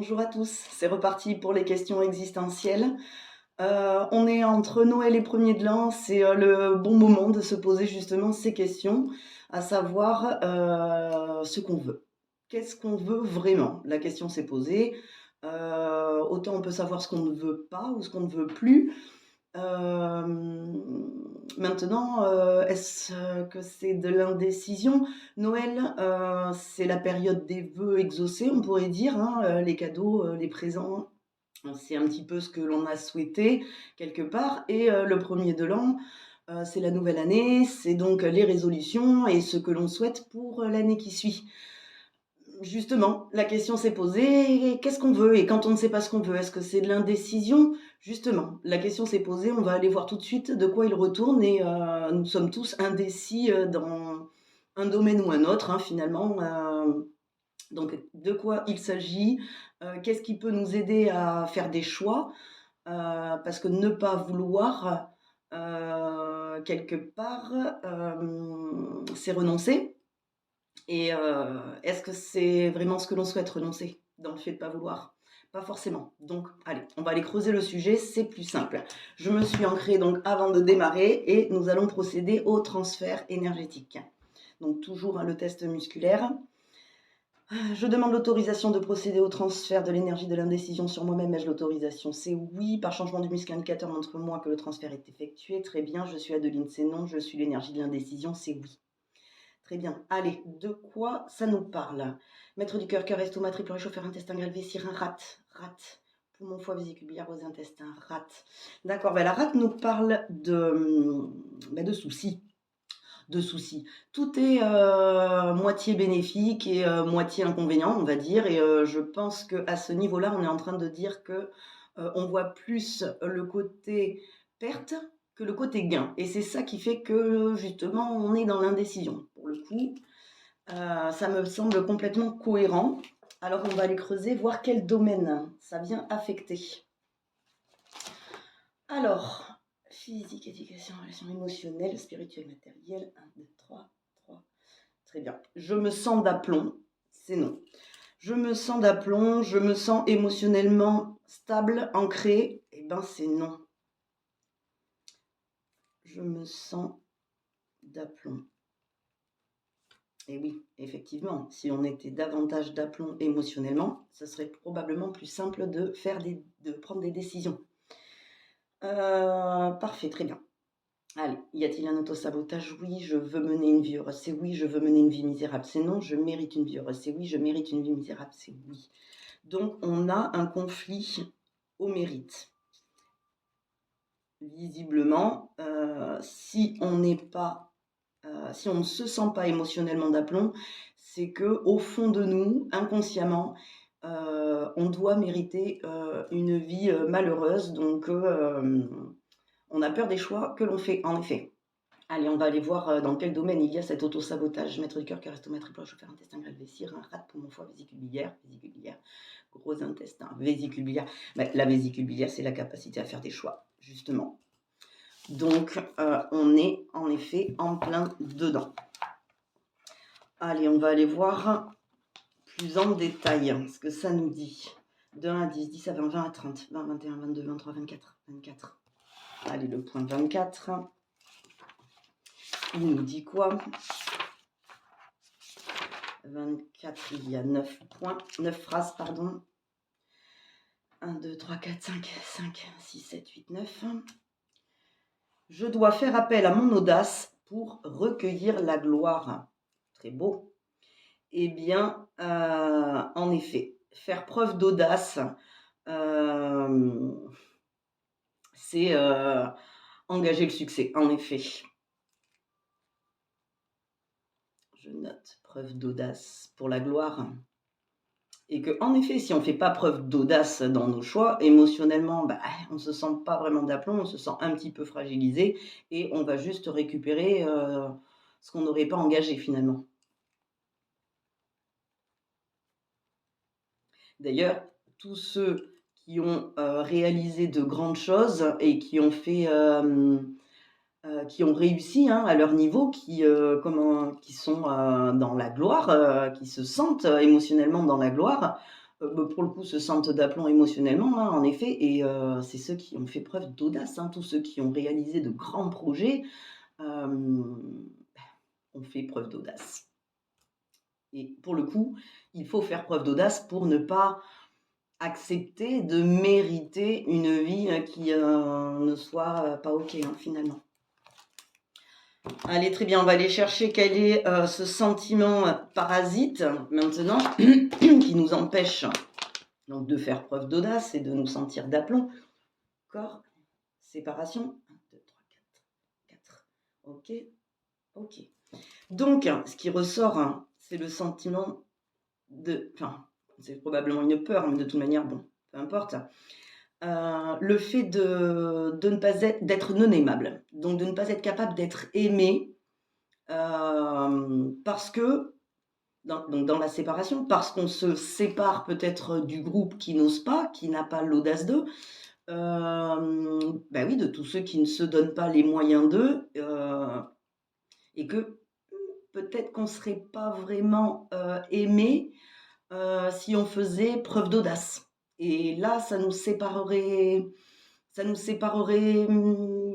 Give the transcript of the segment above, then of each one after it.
Bonjour à tous, c'est reparti pour les questions existentielles. On est entre Noël et premier de l'an, c'est le bon moment de se poser justement ces questions, à savoir ce qu'on veut. Qu'est-ce qu'on veut vraiment? La question s'est posée. Autant on peut savoir ce qu'on ne veut pas ou ce qu'on ne veut plus. Maintenant, est-ce que c'est de l'indécision? Noël, c'est la période des vœux exaucés, on pourrait dire, hein, les cadeaux, les présents, c'est un petit peu ce que l'on a souhaité quelque part et le 1er de l'an, c'est la nouvelle année, c'est donc les résolutions et ce que l'on souhaite pour l'année qui suit. Justement, la question s'est posée, qu'est-ce qu'on veut? Et quand on ne sait pas ce qu'on veut, est-ce que c'est de l'indécision? Justement, la question s'est posée, on va aller voir tout de suite de quoi il retourne et nous sommes tous indécis, dans un domaine ou un autre, hein, finalement, donc de quoi il s'agit? Qu'est-ce qui peut nous aider à faire des choix? Parce que ne pas vouloir, quelque part, c'est renoncer. Et est-ce que c'est vraiment ce que l'on souhaite, renoncer, dans le fait de ne pas vouloir? Pas forcément. Donc allez, on va aller creuser le sujet, c'est plus simple. Je me suis ancrée donc avant de démarrer et nous allons procéder au transfert énergétique. Donc toujours, hein, le test musculaire. Je demande l'autorisation de procéder au transfert de l'énergie de l'indécision sur moi-même. Ai-je l'autorisation? C'est oui. Par changement du muscle indicateur, montre-moi que le transfert est effectué. Très bien. Je suis Adeline, c'est non. Je suis l'énergie de l'indécision, c'est oui. Très bien. Allez, de quoi ça nous parle? Maître du cœur, cœur, estomac, triple réchauffeur, intestin grêle, sirin, rate, rate. Poumon, foie, vésicule biliaire, gros intestin, rate. D'accord, ben la rate nous parle de soucis. De soucis. Tout est moitié bénéfique et moitié inconvénient, on va dire. Et je pense qu'à ce niveau-là, on est en train de dire que on voit plus le côté perte que le côté gain. Et c'est ça qui fait que justement, on est dans l'indécision. Pour le coup, ça me semble complètement cohérent. Alors, on va aller creuser, voir quel domaine ça vient affecter. Alors, physique, éducation, relation émotionnelle, spirituelle, matérielle. 1, 2, 3, 3. Très bien. Je me sens d'aplomb, c'est non. Je me sens d'aplomb, je me sens émotionnellement stable, ancré, eh ben c'est non. Je me sens d'aplomb. Et oui, effectivement, si on était davantage d'aplomb émotionnellement, ce serait probablement plus simple de prendre des décisions. Parfait, très bien. Allez, y a-t-il un autosabotage? Oui, je veux mener une vie heureuse, c'est oui. Je veux mener une vie misérable, c'est non. Je mérite une vie heureuse, c'est oui. Je mérite une vie misérable, c'est oui. Donc, on a un conflit au mérite. Visiblement, si on n'est pas, si on ne se sent pas émotionnellement d'aplomb, c'est que au fond de nous, inconsciemment, on doit mériter une vie malheureuse. Donc, on a peur des choix que l'on fait, en effet. Allez, on va aller voir dans quel domaine il y a cet autosabotage. Maître du cœur, cœur, estomac, triple réchauffeur, intestin grêle, vessie, rein, rate, poumon, foie, vésicule biliaire, gros intestin, vésicule biliaire. Ben, la vésicule biliaire, c'est la capacité à faire des choix, justement. Donc, on est en effet en plein dedans. Allez, on va aller voir plus en détail ce que ça nous dit. De 1 à 10, 10 à 20, 20 à 30, 20, 21, 22, 23, 24, 24. Allez, le point 24. Il nous dit quoi? 24, il y a 9 points, 9 phrases, pardon. 1, 2, 3, 4, 5, 6, 7, 8, 9. Je dois faire appel à mon audace pour recueillir la gloire. Très beau. Eh bien, en effet, faire preuve d'audace, c'est engager le succès, en effet. Je note preuve d'audace pour la gloire. Et que, en effet, si on ne fait pas preuve d'audace dans nos choix, émotionnellement, on ne se sent pas vraiment d'aplomb, on se sent un petit peu fragilisé et on va juste récupérer ce qu'on n'aurait pas engagé finalement. D'ailleurs, tous ceux qui ont réalisé de grandes choses et qui ont fait, qui ont réussi à leur niveau, qui sont dans la gloire, qui se sentent émotionnellement dans la gloire, pour le coup, se sentent d'aplomb émotionnellement, hein, en effet et c'est ceux qui ont fait preuve d'audace, hein. Tous ceux qui ont réalisé de grands projets, hem, ont fait preuve d'audace et pour le coup, il faut faire preuve d'audace pour ne pas accepter de mériter une vie, qui, ne soit, pas OK, hein, finalement. Allez, très bien, on va aller chercher quel est, ce sentiment, parasite, maintenant, qui nous empêche donc de faire preuve d'audace et de nous sentir d'aplomb. Corps, séparation, 1, 2, 3, 4, 4. OK, OK. Donc ce qui ressort, hein, c'est le sentiment enfin, c'est probablement une peur, mais de toute manière, bon, peu importe. Le fait de ne pas d'être non aimable, donc de ne pas être capable d'être aimé, parce que donc dans la séparation, parce qu'on se sépare peut-être du groupe qui n'ose pas, qui n'a pas l'audace d'eux, bah oui, de tous ceux qui ne se donnent pas les moyens d'eux, et que peut-être qu'on ne serait pas vraiment, aimé, si on faisait preuve d'audace et là, ça nous séparerait,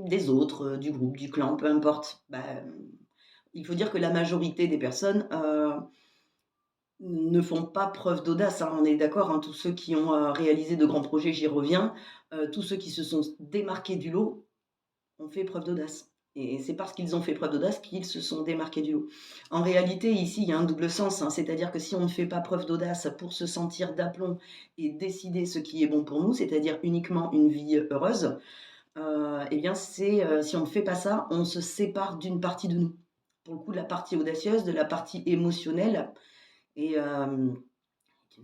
des autres, du groupe, du clan, peu importe. Bah, il faut dire que la majorité des personnes, ne font pas preuve d'audace, hein, on est d'accord, hein, tous ceux qui ont, réalisé de grands projets, j'y reviens, tous ceux qui se sont démarqués du lot ont fait preuve d'audace et c'est parce qu'ils ont fait preuve d'audace qu'ils se sont démarqués du lot. En réalité, ici, il y a un double sens, hein, c'est-à-dire que si on ne fait pas preuve d'audace pour se sentir d'aplomb et décider ce qui est bon pour nous, c'est-à-dire uniquement une vie heureuse, et bien si on ne fait pas ça, on se sépare d'une partie de nous. Pour le coup, de la partie audacieuse, de la partie émotionnelle et une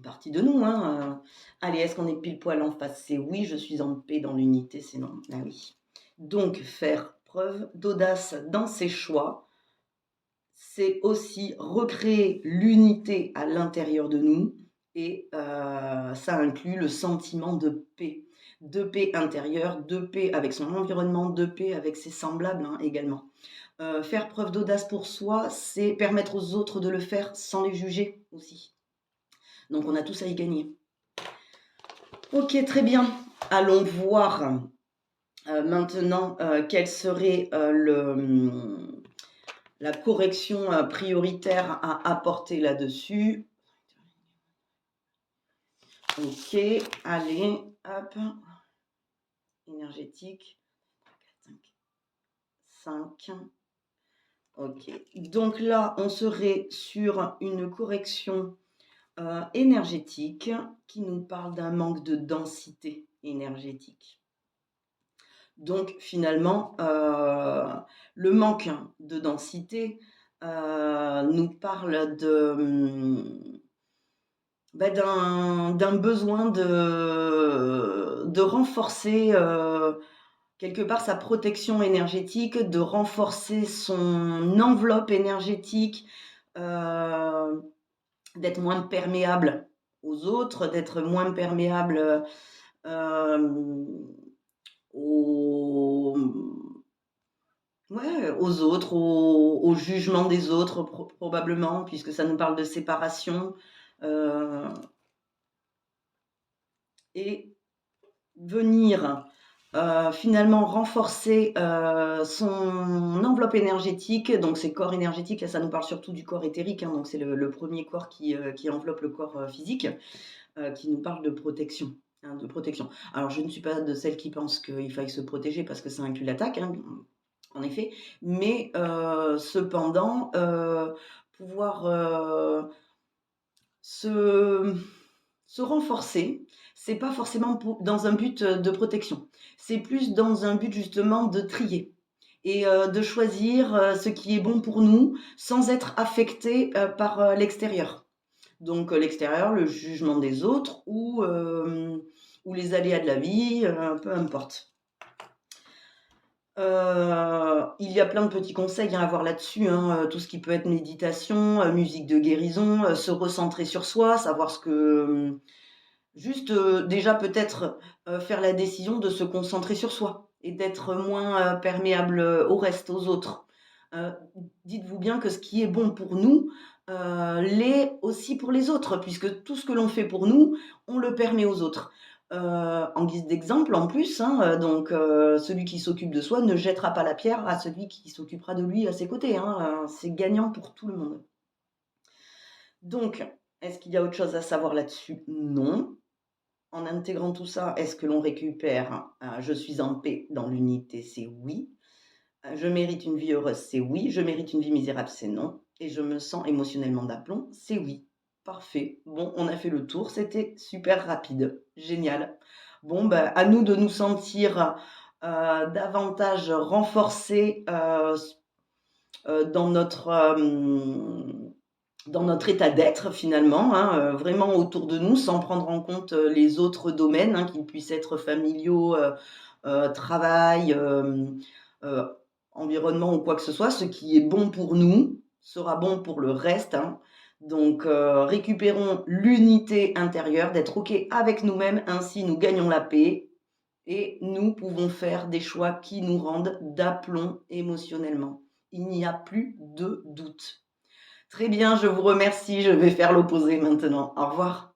partie de nous, hein, allez, est-ce qu'on est pile poil en face? C'est oui, je suis en paix dans l'unité, c'est non. Ah oui. Donc faire preuve d'audace dans ses choix, c'est aussi recréer l'unité à l'intérieur de nous et ça inclut le sentiment de paix intérieure, de paix avec son environnement, de paix avec ses semblables, hein, également. Faire preuve d'audace pour soi, c'est permettre aux autres de le faire sans les juger aussi. Donc on a tous à y gagner. OK, très bien. Allons voir, maintenant, quelle serait, la correction, prioritaire à apporter là-dessus. OK, allez, hop. Énergétique. 4, 5. OK. Donc là, on serait sur une correction énergétique qui nous parle d'un manque de densité énergétique. Donc finalement, le manque de densité nous parle d'un besoin de renforcer quelque part sa protection énergétique, de renforcer son enveloppe énergétique, d'être moins perméable aux autres, d'être moins perméable aux, ouais, aux autres, au jugement des autres probablement, puisque ça nous parle de séparation, heu et venir, finalement renforcer, son enveloppe énergétique, donc ses corps énergétiques, là ça nous parle surtout du corps éthérique, hein, donc c'est le 1er corps qui enveloppe le corps, physique, qui nous parle de protection, hein, de protection. Alors je ne suis pas de celles qui pensent qu'il faille se protéger parce que ça inclut l'attaque, hein, en effet, mais cependant, pouvoir, se renforcer, c'est pas forcément dans un but, de protection. C'est plus dans un but justement de trier et de choisir, ce qui est bon pour nous sans être affecté, par, l'extérieur. Donc l'extérieur, le jugement des autres ou les aléas de la vie, peu importe. Il y a plein de petits conseils, hein, à avoir là-dessus, hein, tout ce qui peut être méditation, musique de guérison, se recentrer sur soi, savoir ce que, juste, déjà peut-être, faire la décision de se concentrer sur soi et d'être moins, perméable, au reste, aux autres. Heu, Dites-vous bien que ce qui est bon pour nous, l'est aussi pour les autres, puisque tout ce que l'on fait pour nous, on le permet aux autres. En guise d'exemple en plus, hein, celui qui s'occupe de soi ne jettera pas la pierre à celui qui s'occupera de lui à ses côtés, hein, c'est gagnant pour tout le monde. Donc, est-ce qu'il y a autre chose à savoir là-dessus? Non. En intégrant tout ça, est-ce que l'on récupère, «Je suis en paix dans l'unité», c'est oui. «Je mérite une vie heureuse», c'est oui. «Je mérite une vie misérable», c'est non. Et «Je me sens émotionnellement d'aplomb», c'est oui. Parfait. Bon, on a fait le tour, c'était super rapide. Génial. Bon, bah, à nous de nous sentir, davantage renforcés, dans dans notre état d'être finalement, hein, vraiment autour de nous, sans prendre en compte, les autres domaines, hein, qu'ils puissent être familiaux, travail, heu, environnement ou quoi que ce soit. Ce qui est bon pour nous sera bon pour le reste, hein. Donc, récupérons l'unité intérieure, d'être OK avec nous-mêmes, ainsi nous gagnons la paix et nous pouvons faire des choix qui nous rendent d'aplomb émotionnellement. Il n'y a plus de doute. Très bien, je vous remercie. Je vais faire l'opposé maintenant. Au revoir.